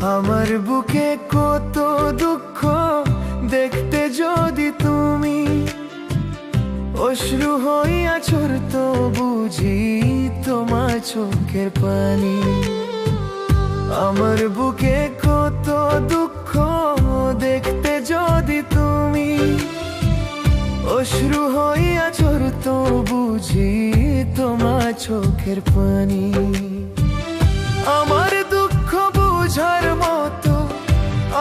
আমার বুকে কত দুঃখ দেখতে যদি তুমি অশ্রু হইয়া ঝরতো বুঝি তোমার চোখের পানি। আমার বুকে কত দুঃখ দেখতে যদি তুমি অশ্রু হইয়া ঝরতো বুঝি তোমার চোখের পানি। আমার দুঃখ বুঝার মতো,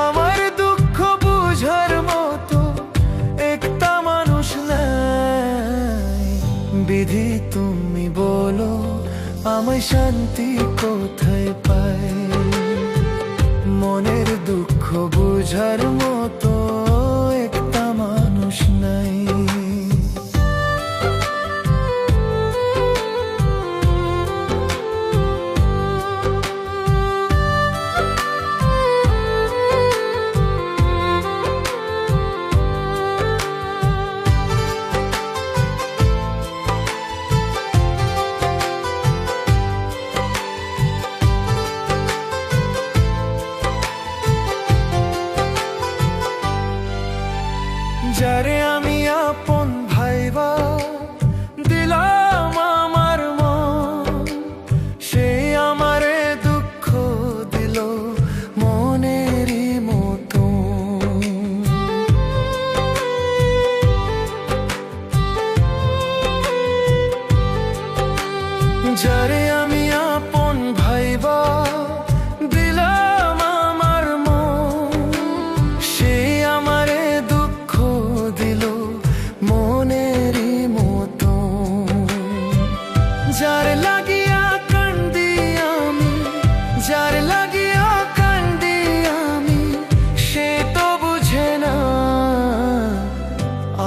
আমার দুঃখ বুঝার মতো একটা মানুষ নাই। বিধি তুমি বলো আমায় শান্তি কোথায় পাই? মনের দুঃখ বুঝার মতো একটা মানুষ নাই। যারে আমি আপন ভাইবা দিলাম আমার মন, সে আমারে দুঃখ দিল মনেরই মতো। যারে আমি আপন ভাইবা দিলাম আমার মন, সে আমারে দুঃখ দিল মনেরই মতো। যার লাগিয়া কান্দি আমি, যার লাগিয়া কান্দি আমি, সে তো বুঝে না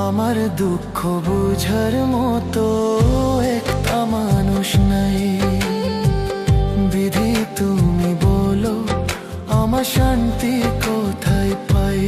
আমার দুঃখ বুঝার মতো একটা মানুষ নাই। বিধি তুমি বলো আমার শান্তি কোথায় পাই?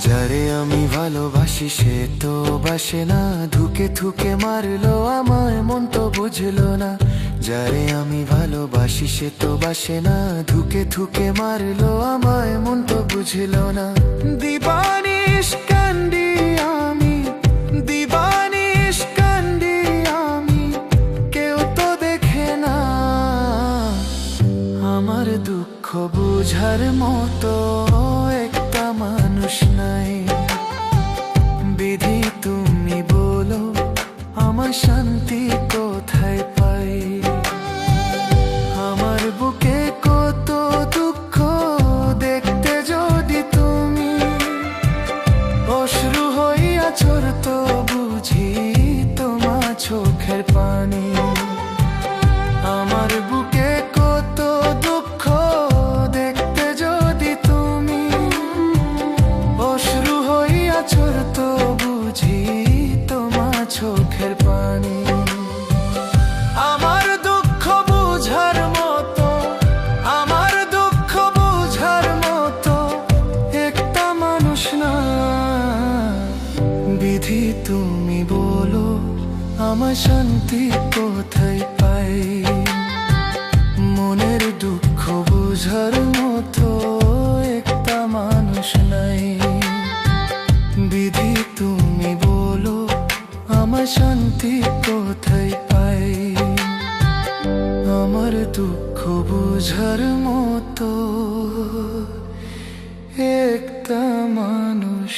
যারে আমি ভালোবাসি সে তো বাসে না, ধুকে ধুকে মারলো আমায় মন তো বুঝলো না। যারে আমি ভালোবাসি সে তো বাসে না, ধুকে ধুকে মারলো আমায় মন তো বুঝলো না। দিবানিশ কান্দি আমি, দিবানিশ কান্দি আমি, কেউ তো দেখে না আমার দুঃখ বুঝার মতো একটা মানুষ নাই। বিধি তুমি বলো আমার শান্তি কোথায় পাই? আমার বুকে কত দুঃখ দেখতে যদি তুমি অশ্রু হইয়া ঝরতো বুঝি তোমার চোখের পানি। আমার বুকে কত দুঃখ দেখতে যদি তুমি অশ্রু হইয়া ঝরতো বুঝি তোমার চোখের পানি। আমার দুঃখ বুঝার মতো, আমার দুঃখ বুঝার মতো একটা মানুষ না। বিধি তুমি বলো আমার শান্তি কোথায় পাই? মনের দুঃখ বুঝার মতো একটা মানুষ নাই। বিধি তুমি বলো আমার শান্তি কোথায় পাই? আমার দুঃখ বুঝার মতো একটা মানুষ